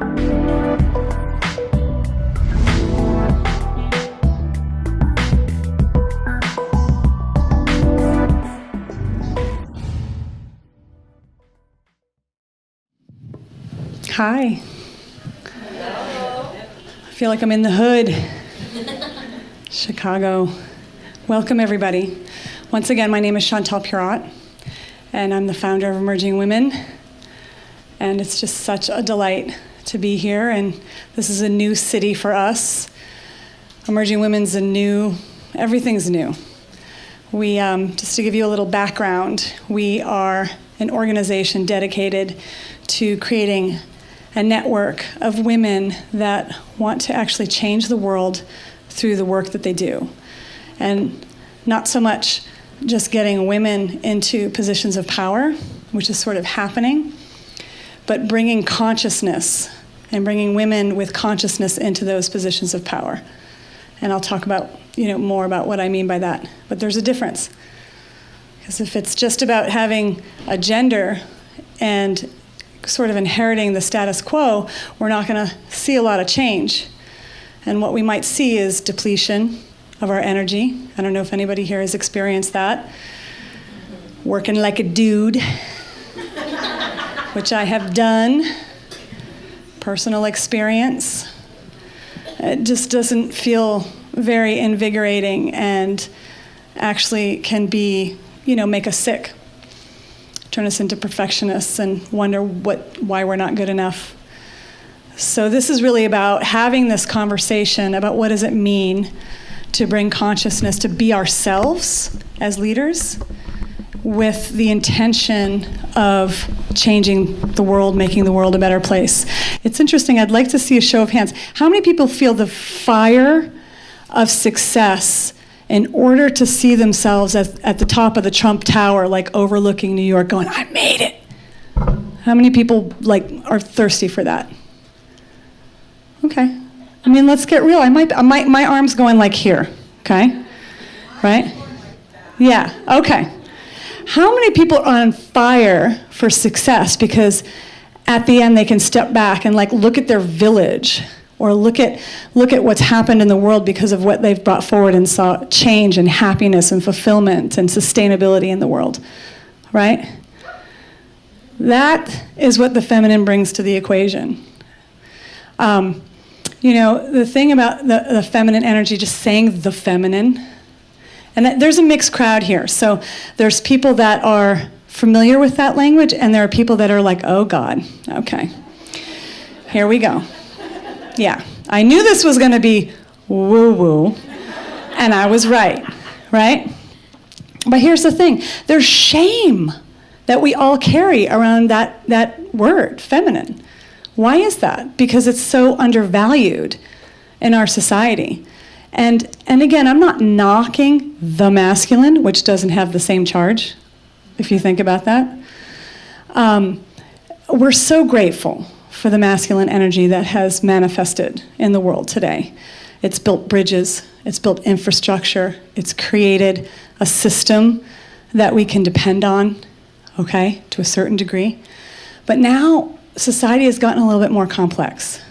Hi. Hello. I feel like I'm in the hood. Chicago. Welcome, everybody. Once again, my name is Chantal Pierrat, and I'm the founder of Emerging Women. And it's just such a delight to be here, and this is a new city for us. Emerging Women's everything's new. We, just to give you a little background, we are an organization dedicated to creating a network of women that want to actually change the world through the work that they do. And not so much just getting women into positions of power, which is sort of happening, but bringing consciousness and bringing women with consciousness into those positions of power. And I'll talk about, more about what I mean by that. But there's a difference. Because if it's just about having a gender and sort of inheriting the status quo, we're not going to see a lot of change. And what we might see is depletion of our energy. I don't know if anybody here has experienced that. Working like a dude, which I have done. Personal experience. It just doesn't feel very invigorating and actually can be, make us sick. Turn us into perfectionists and wonder why we're not good enough. So this is really about having this conversation about what does it mean to bring consciousness, to be ourselves as leaders with the intention of changing the world, making the world a better place. It's interesting, I'd like to see a show of hands. How many people feel the fire of success in order to see themselves at the top of the Trump Tower, like overlooking New York, going, I made it? How many people are thirsty for that? Okay. I mean, let's get real. My arm's going like here, okay? Right? Yeah, okay. How many people are on fire for success because at the end they can step back and look at their village or look at what's happened in the world because of what they've brought forward and saw change and happiness and fulfillment and sustainability in the world, right? That is what the feminine brings to the equation. The thing about the feminine energy, just saying the feminine, and there's a mixed crowd here. So there's people that are familiar with that language, and there are people that are like, oh God, okay, here we go. Yeah, I knew this was going to be woo-woo, and I was right? But here's the thing. There's shame that we all carry around that word, feminine. Why is that? Because it's so undervalued in our society. And again, I'm not knocking the masculine, which doesn't have the same charge, if you think about that. We're so grateful for the masculine energy that has manifested in the world today. It's built bridges, it's built infrastructure, it's created a system that we can depend on, okay, to a certain degree. But now society has gotten a little bit more complex.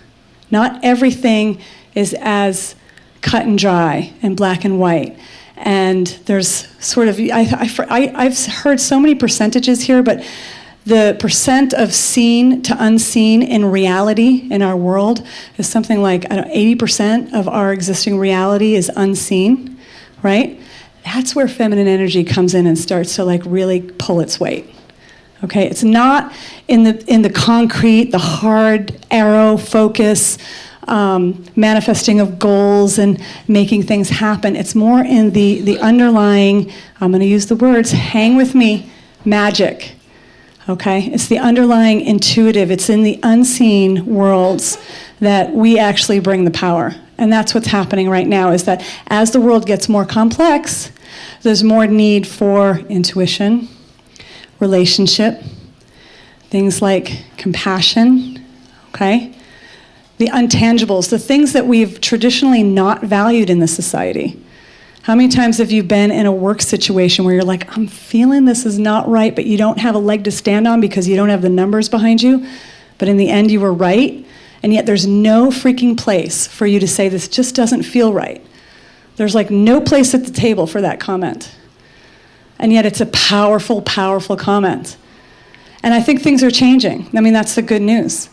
Not everything is as cut and dry and black and white. And there's sort of, I've heard so many percentages here, but the percent of seen to unseen in reality in our world is something like 80% of our existing reality is unseen, right? That's where feminine energy comes in and starts to really pull its weight. Okay, it's not in the concrete, the hard arrow focus, manifesting of goals and making things happen. It's more in the underlying, I'm going to use the words, hang with me, magic. Okay, it's the underlying intuitive, it's in the unseen worlds that we actually bring the power. And that's what's happening right now, is that as the world gets more complex, there's more need for intuition, relationship, things like compassion, okay? The untangibles, the things that we've traditionally not valued in this society. How many times have you been in a work situation where you're like, I'm feeling this is not right, but you don't have a leg to stand on because you don't have the numbers behind you, but in the end you were right, And yet there's no freaking place for you to say this just doesn't feel right. There's like no place at the table for that comment. And yet it's a powerful, powerful comment. And I think things are changing. I mean, that's the good news.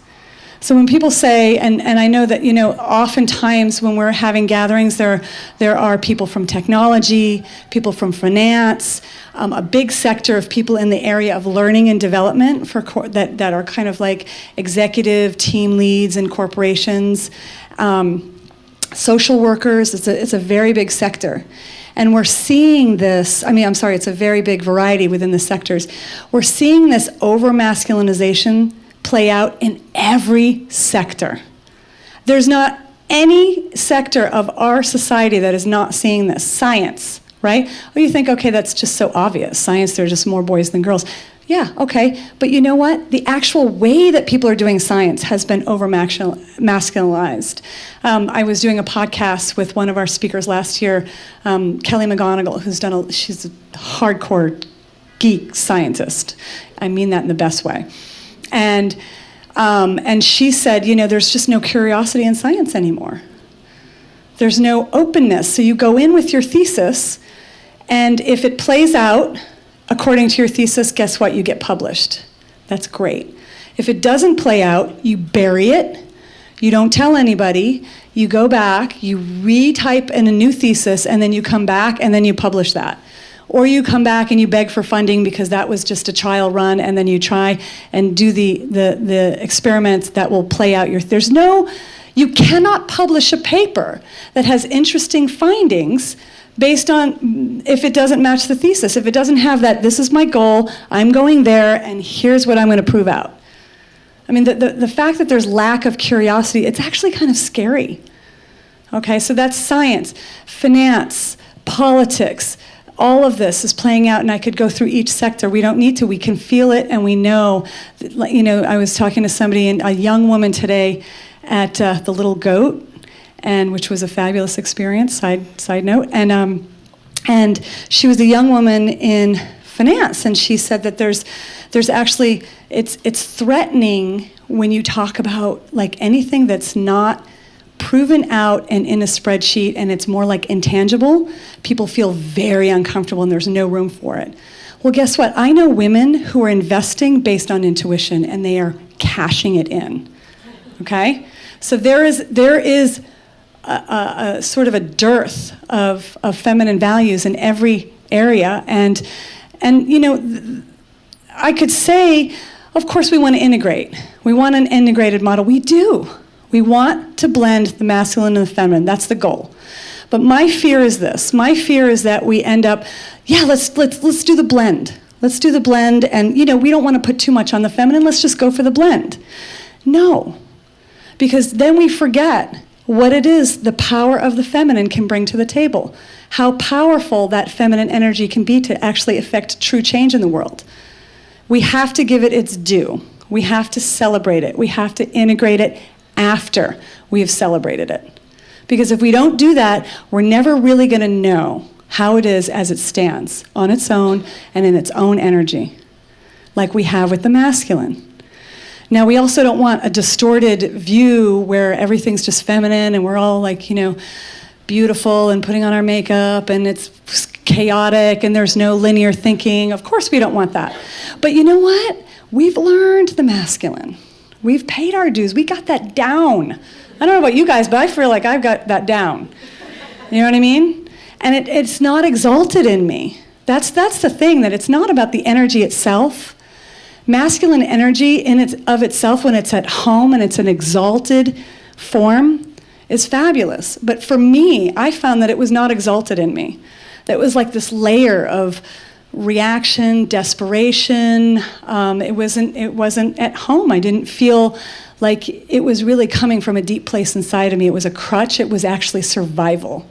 So when people say, and I know that, oftentimes when we're having gatherings, there are people from technology, people from finance, a big sector of people in the area of learning and development that are kind of like executive team leads in corporations, social workers. It's a very big sector. And we're seeing this, it's a very big variety within the sectors. We're seeing this over-masculinization play out in every sector. There's not any sector of our society that is not seeing this. Science, right? Oh, you think, okay, that's just so obvious. Science, there are just more boys than girls. Yeah, okay, but you know what? The actual way that people are doing science has been over-masculinized. I was doing a podcast with one of our speakers last year, Kelly McGonigal, she's a hardcore geek scientist. I mean that in the best way. And she said, there's just no curiosity in science anymore. There's no openness. So you go in with your thesis, and if it plays out according to your thesis, guess what? You get published. That's great. If it doesn't play out, you bury it. You don't tell anybody. You go back, you retype in a new thesis, and then you come back, and then you publish that. Or you come back and you beg for funding because that was just a trial run, and then you try and do the experiments that will play out you cannot publish a paper that has interesting findings based on if it doesn't match the thesis, if it doesn't have that, this is my goal, I'm going there, and here's what I'm going to prove out. I mean, the fact that there's lack of curiosity, it's actually kind of scary. Okay, so that's science, finance, politics. All of this is playing out, and I could go through each sector. We don't need to. We can feel it, and we know. I was talking to somebody, a young woman today at the Little Goat, which was a fabulous experience. Side note, and she was a young woman in finance, and she said that there's actually it's threatening when you talk about like anything that's not proven out and in a spreadsheet, and it's more like intangible. People feel very uncomfortable, and there's no room for it. Well, guess what? I know women who are investing based on intuition, and they are cashing it in. Okay, so there is a sort of a dearth of feminine values in every area, and I could say, of course, we want to integrate. We want an integrated model. We do. We want to blend the masculine and the feminine. That's the goal. But my fear is this. My fear is that we end up, let's do the blend. Let's do the blend, and we don't want to put too much on the feminine. Let's just go for the blend. No, because then we forget what it is the power of the feminine can bring to the table. How powerful that feminine energy can be to actually affect true change in the world. We have to give it its due. We have to celebrate it. We have to integrate it after we have celebrated it. Because if we don't do that, we're never really going to know how it is as it stands on its own and in its own energy, like we have with the masculine. Now, we also don't want a distorted view where everything's just feminine and we're all like, beautiful and putting on our makeup and it's chaotic and there's no linear thinking. Of course we don't want that. But you know what? We've learned the masculine. We've paid our dues. We got that down. I don't know about you guys, but I feel like I've got that down. You know what I mean? And it's not exalted in me. That's the thing, that it's not about the energy itself. Masculine energy of itself, when it's at home and it's an exalted form, is fabulous. But for me, I found that it was not exalted in me. That was like this layer of reaction, desperation. It wasn't at home. I didn't feel like it was really coming from a deep place inside of me. It was a crutch. It was actually survival.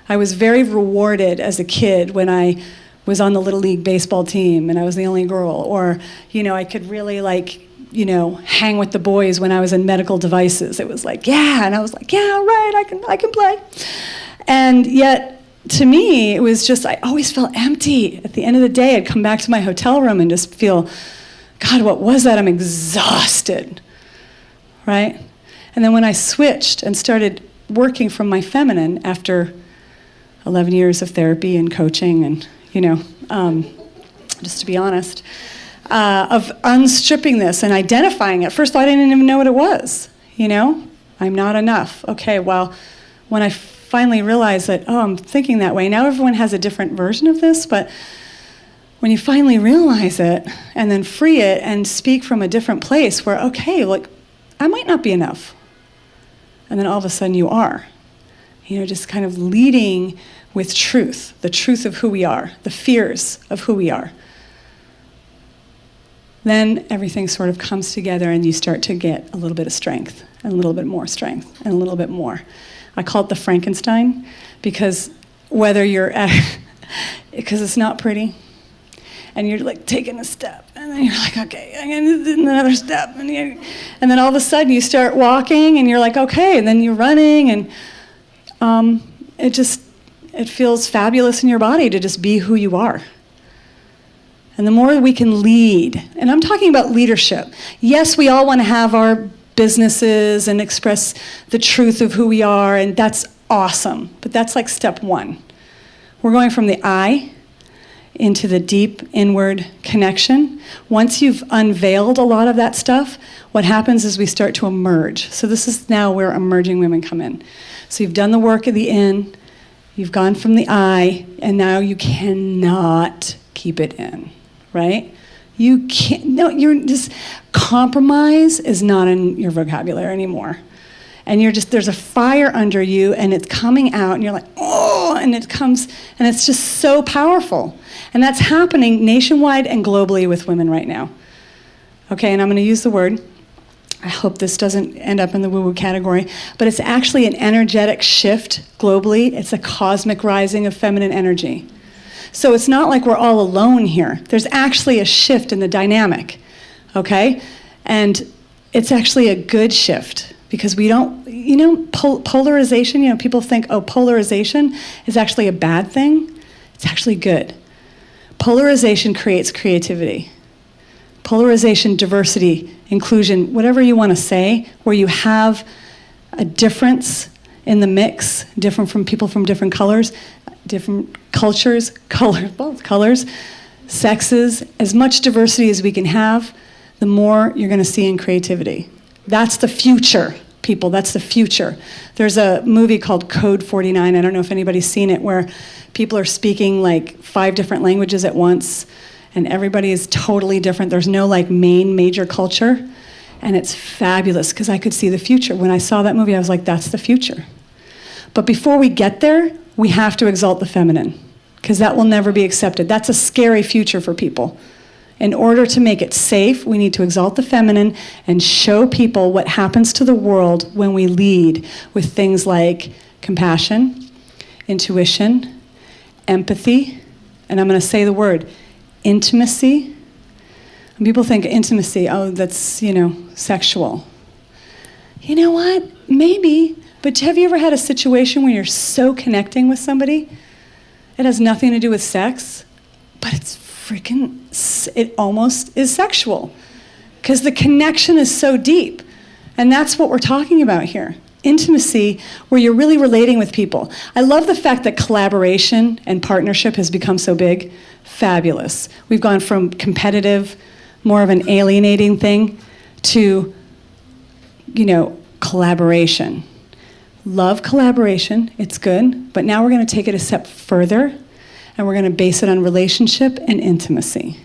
I was very rewarded as a kid when I was on the Little League baseball team and I was the only girl, or I could really hang with the boys when I was in medical devices. It was like, yeah, and I was like, yeah, right, I can play. And yet, to me, it was just, I always felt empty. At the end of the day, I'd come back to my hotel room and just feel, God, what was that? I'm exhausted, right? And then when I switched and started working from my feminine after 11 years of therapy and coaching and, just to be honest, of unstripping this and identifying it. First of all, I didn't even know what it was, I'm not enough. Okay, well, when I finally realized that, I'm thinking that way. Now everyone has a different version of this, but when you finally realize it and then free it and speak from a different place where, okay, look, I might not be enough. And then all of a sudden you are. Just kind of leading with truth, the truth of who we are, the fears of who we are. Then everything sort of comes together and you start to get a little bit of strength and a little bit more strength and a little bit more. I call it the Frankenstein because whether you're because it's not pretty and you're like taking a step and then you're like, okay, I'm gonna do another step and then all of a sudden you start walking and you're like, okay, and then you're running and it feels fabulous in your body to just be who you are. And the more we can lead, and I'm talking about leadership. Yes, we all want to have our businesses and express the truth of who we are, and that's awesome. But that's like step one. We're going from the I into the deep inward connection. Once you've unveiled a lot of that stuff, what happens is we start to emerge. So this is now where emerging women come in. So you've done the work of the in, you've gone from the I, and now you cannot keep it in, right? You can't, no, you're just, compromise is not in your vocabulary anymore. And there's a fire under you and it's coming out and you're like, oh, and it comes, and it's just so powerful. And that's happening nationwide and globally with women right now. Okay, and I'm gonna use the word, I hope this doesn't end up in the woo-woo category, but it's actually an energetic shift globally. It's a cosmic rising of feminine energy. So it's not like we're all alone here. There's actually a shift in the dynamic, okay? And it's actually a good shift because we don't, polarization, people think, oh, polarization is actually a bad thing. It's actually good. Polarization creates creativity. Polarization, diversity, inclusion, whatever you want to say, where you have a difference in the mix, different from people from different colors, different cultures, both colors, sexes, as much diversity as we can have, the more you're going to see in creativity. That's the future, people. That's the future. There's a movie called Code 49. I don't know if anybody's seen it, where people are speaking like 5 different languages at once, and everybody is totally different. There's no like main major culture, and it's fabulous because I could see the future. When I saw that movie, I was like, that's the future. But before we get there, we have to exalt the feminine because that will never be accepted. That's a scary future for people. In order to make it safe, we need to exalt the feminine and show people what happens to the world when we lead with things like compassion, intuition, empathy, and I'm going to say the word, intimacy. When people think intimacy, oh, that's, sexual. You know what? Maybe. But have you ever had a situation where you're so connecting with somebody? It has nothing to do with sex, but it almost is sexual. Because the connection is so deep. And that's what we're talking about here. Intimacy, where you're really relating with people. I love the fact that collaboration and partnership has become so big. Fabulous. We've gone from competitive, more of an alienating thing, to, collaboration. Love collaboration, it's good, but now we're going to take it a step further and we're going to base it on relationship and intimacy.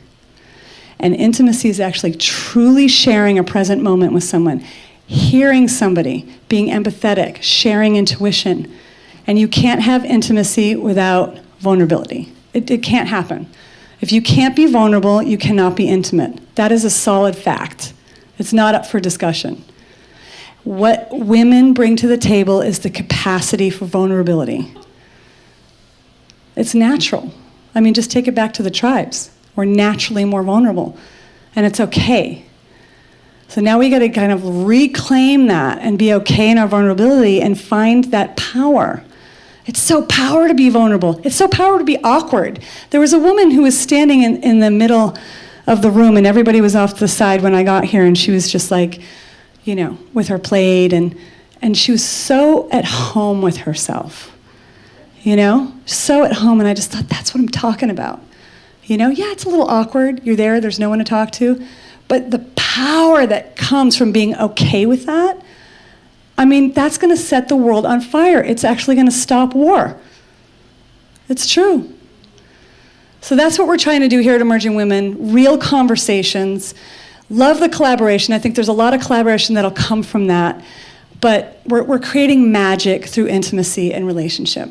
And intimacy is actually truly sharing a present moment with someone, hearing somebody, being empathetic, sharing intuition. And you can't have intimacy without vulnerability. It can't happen. If you can't be vulnerable, you cannot be intimate. That is a solid fact. It's not up for discussion. What women bring to the table is the capacity for vulnerability. It's natural. I mean, just take it back to the tribes. We're naturally more vulnerable, and it's okay. So now we got to kind of reclaim that and be okay in our vulnerability and find that power. It's so power to be vulnerable. It's so power to be awkward. There was a woman who was standing in the middle of the room, and everybody was off to the side when I got here, and she was just like, with her plate, and she was so at home with herself, so at home, and I just thought, that's what I'm talking about. Yeah, it's a little awkward. You're there's no one to talk to, but the power that comes from being okay with that, that's going to set the world on fire. It's actually going to stop war. It's true. So that's what we're trying to do here at Emerging Women, real conversations. Love the collaboration. I think there's a lot of collaboration that'll come from that. But we're creating magic through intimacy and relationship.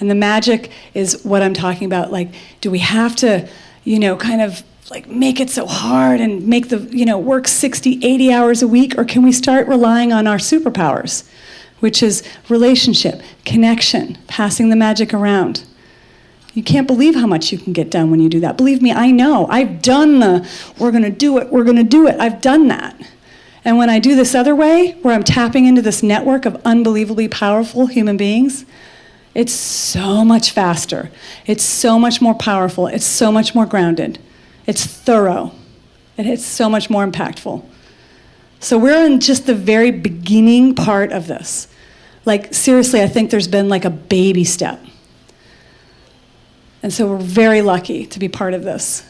And the magic is what I'm talking about. Like, do we have to, kind of like make it so hard and make the, work 60, 80 hours a week? Or can we start relying on our superpowers, which is relationship, connection, passing the magic around? You can't believe how much you can get done when you do that. Believe me, I know. I've done we're going to do it. I've done that. And when I do this other way, where I'm tapping into this network of unbelievably powerful human beings, it's so much faster. It's so much more powerful. It's so much more grounded. It's thorough. And it's so much more impactful. So we're in just the very beginning part of this. Like, seriously, I think there's been like a baby step. And so we're very lucky to be part of this.